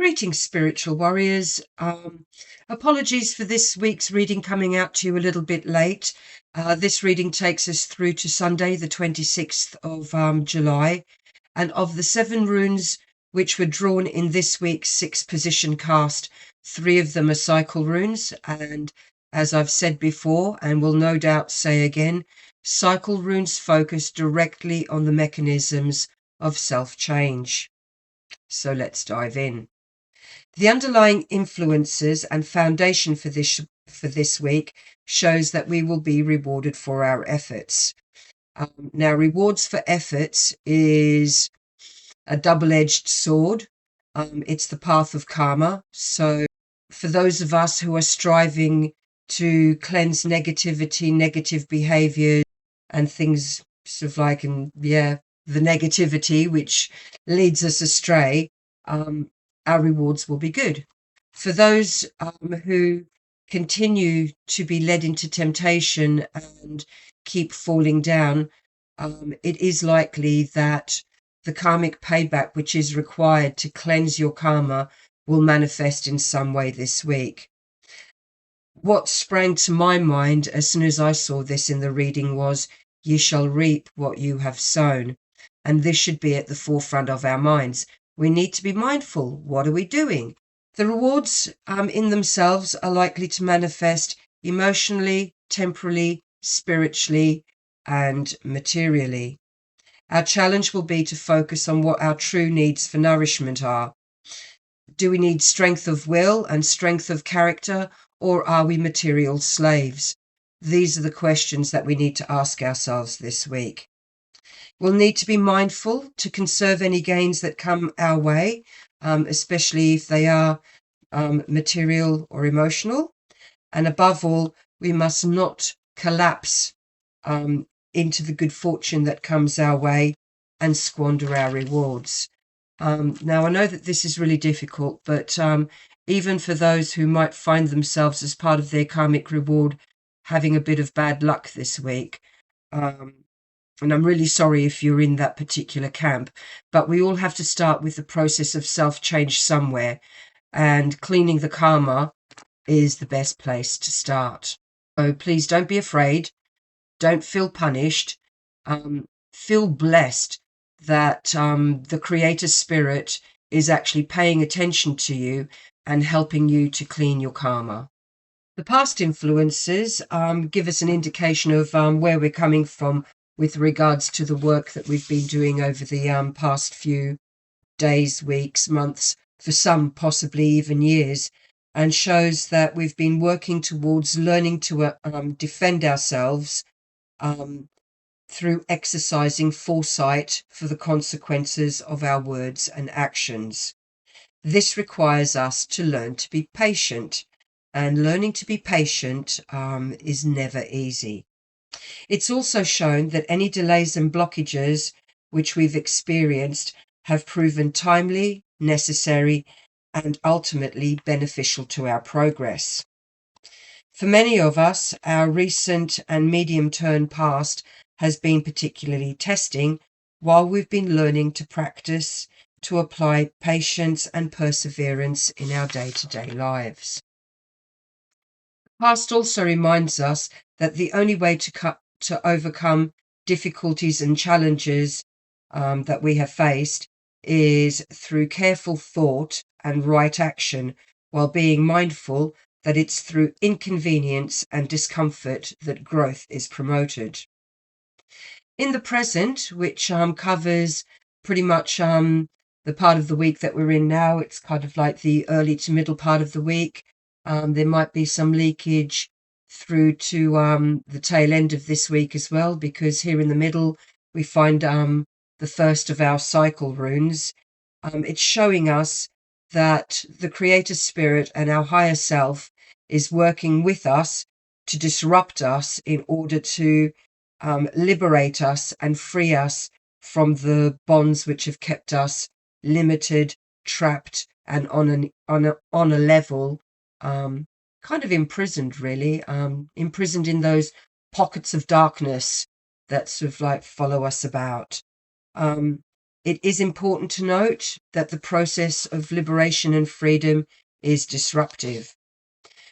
Greetings, spiritual warriors. Apologies for this week's reading coming out to you a little bit late. This reading takes us through to Sunday, the 26th of July. And of the 7 runes which were drawn in this week's 6-position cast, 3 of them are cycle runes. And as I've said before, and will no doubt say again, cycle runes focus directly on the mechanisms of self-change. So let's dive in. The underlying influences and foundation for this week shows that we will be rewarded for our efforts. Now, rewards for efforts is a double-edged sword. It's the path of karma. So for those of us who are striving to cleanse negativity, negative behavior, and things sort of like, the negativity which leads us astray, our rewards will be good. For those who continue to be led into temptation and keep falling down, it is likely that the karmic payback which is required to cleanse your karma will manifest in some way this week. What sprang to my mind as soon as I saw this in the reading was, "Ye shall reap what you have sown." And this should be at the forefront of our minds. We need to be mindful. What are we doing? The rewards in themselves are likely to manifest emotionally, temporally, spiritually, and materially. Our challenge will be to focus on what our true needs for nourishment are. Do we need strength of will and strength of character, or are we material slaves? These are the questions that we need to ask ourselves this week. We'll need to be mindful to conserve any gains that come our way, especially if they are material or emotional. And above all, we must not collapse into the good fortune that comes our way and squander our rewards. Now, I know that this is really difficult, but even for those who might find themselves as part of their karmic reward having a bit of bad luck this week, and I'm really sorry if you're in that particular camp, but we all have to start with the process of self-change somewhere, and cleaning the karma is the best place to start. So please don't be afraid. Don't feel punished. Feel blessed that the Creator Spirit is actually paying attention to you and helping you to clean your karma. The past influences give us an indication of where we're coming from with regards to the work that we've been doing over the past few days, weeks, months, for some possibly even years, and shows that we've been working towards learning to defend ourselves through exercising foresight for the consequences of our words and actions. This requires us to learn to be patient, and learning to be patient is never easy. It's also shown that any delays and blockages which we've experienced have proven timely, necessary, and ultimately beneficial to our progress. For many of us, our recent and medium-term past has been particularly testing, while we've been learning to practice to apply patience and perseverance in our day-to-day lives. The past also reminds us that the only way to overcome difficulties and challenges that we have faced is through careful thought and right action, while being mindful that it's through inconvenience and discomfort that growth is promoted. In the present, which covers pretty much the part of the week that we're in now, it's kind of like the early to middle part of the week. There might be some leakage through to the tail end of this week as well, because here in the middle we find the first of our cycle runes. It's showing us that the Creator Spirit and our higher self is working with us to disrupt us in order to liberate us and free us from the bonds which have kept us limited, trapped, and on a level kind of imprisoned, really, imprisoned in those pockets of darkness that sort of like follow us about. It is important to note that the process of liberation and freedom is disruptive.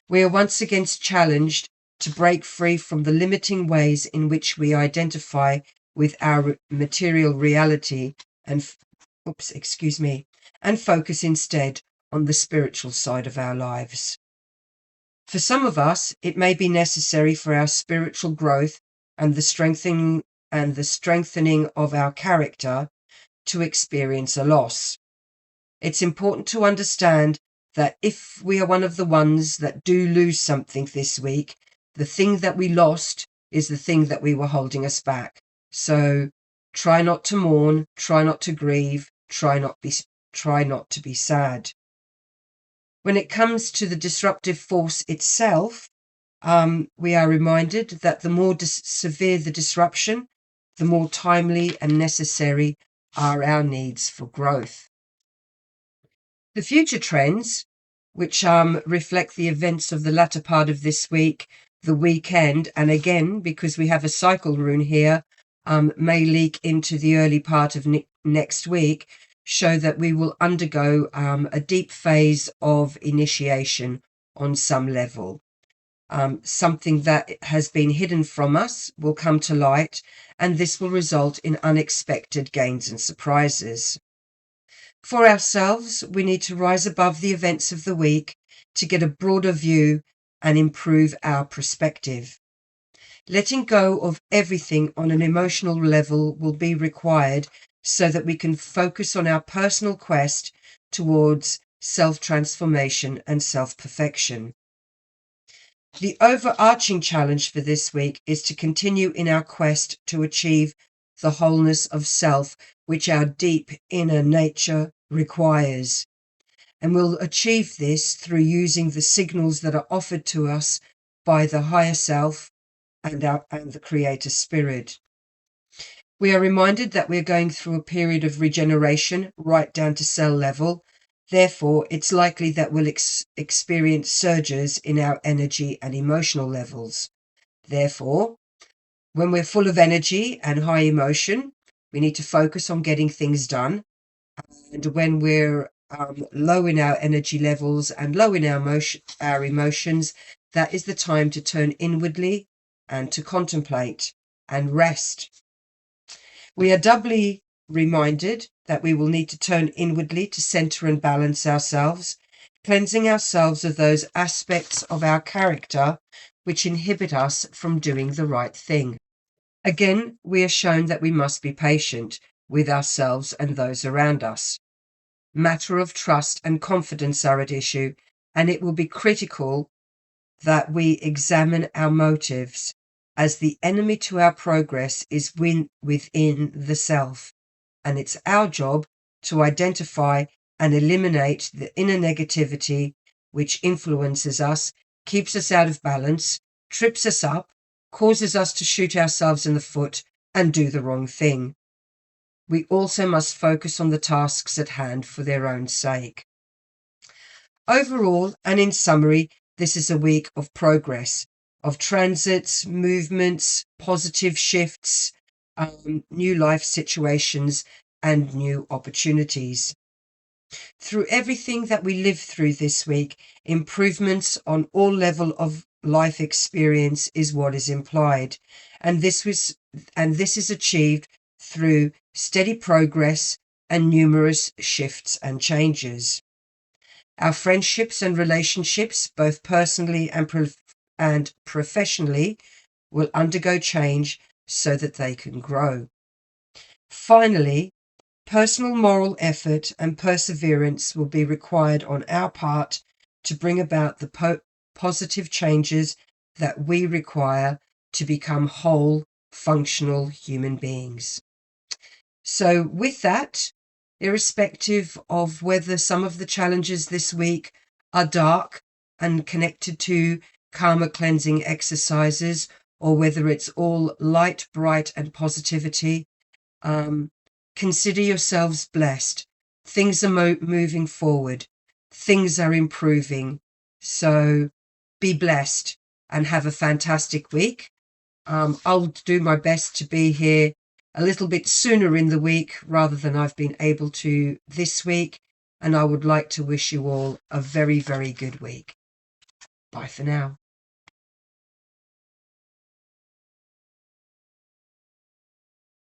We are once again challenged to break free from the limiting ways in which we identify with our material reality and focus instead on the spiritual side of our lives. For some of us, it may be necessary for our spiritual growth and the strengthening of our character to experience a loss. It's important to understand that if we are one of the ones that do lose something this week, the thing that we lost is the thing that we were holding us back. So try not to mourn, try not to grieve, try not to be sad. When it comes to the disruptive force itself, we are reminded that the more severe the disruption, the more timely and necessary are our needs for growth. The future trends, which reflect the events of the latter part of this week, the weekend, and again, because we have a cycle rune here, may leak into the early part of next week, show that we will undergo a deep phase of initiation on some level. Something that has been hidden from us will come to light, and this will result in unexpected gains and surprises. For ourselves, we need to rise above the events of the week to get a broader view and improve our perspective. Letting go of everything on an emotional level will be required so that we can focus on our personal quest towards self-transformation and self-perfection. The overarching challenge for this week is to continue in our quest to achieve the wholeness of self, which our deep inner nature requires. And we'll achieve this through using the signals that are offered to us by the higher self and the creator spirit. We are reminded that we're going through a period of regeneration right down to cell level. Therefore, it's likely that we'll experience surges in our energy and emotional levels. Therefore, when we're full of energy and high emotion, we need to focus on getting things done. And when we're low in our energy levels and low in our emotions, that is the time to turn inwardly and to contemplate and rest. We are doubly reminded that we will need to turn inwardly to center and balance ourselves, cleansing ourselves of those aspects of our character which inhibit us from doing the right thing. Again, we are shown that we must be patient with ourselves and those around us. Matter of trust and confidence are at issue, and it will be critical that we examine our motives, as the enemy to our progress is within the self, and it's our job to identify and eliminate the inner negativity which influences us, keeps us out of balance, trips us up, causes us to shoot ourselves in the foot and do the wrong thing. We also must focus on the tasks at hand for their own sake. Overall, and in summary, this is a week of progress, of transits, movements, positive shifts, new life situations, and new opportunities. Through everything that we lived through this week, improvements on all level of life experience is what is implied, and this is achieved through steady progress and numerous shifts and changes. Our friendships and relationships, both personally and professionally, will undergo change so that they can grow. Finally, personal moral effort and perseverance will be required on our part to bring about the positive changes that we require to become whole, functional human beings. So with that, irrespective of whether some of the challenges this week are dark and connected to karma cleansing exercises, or whether it's all light, bright, and positivity, consider yourselves blessed. Things are moving forward. Things are improving. So be blessed and have a fantastic week. I'll do my best to be here a little bit sooner in the week rather than I've been able to this week. And I would like to wish you all a very, very good week. Bye for now.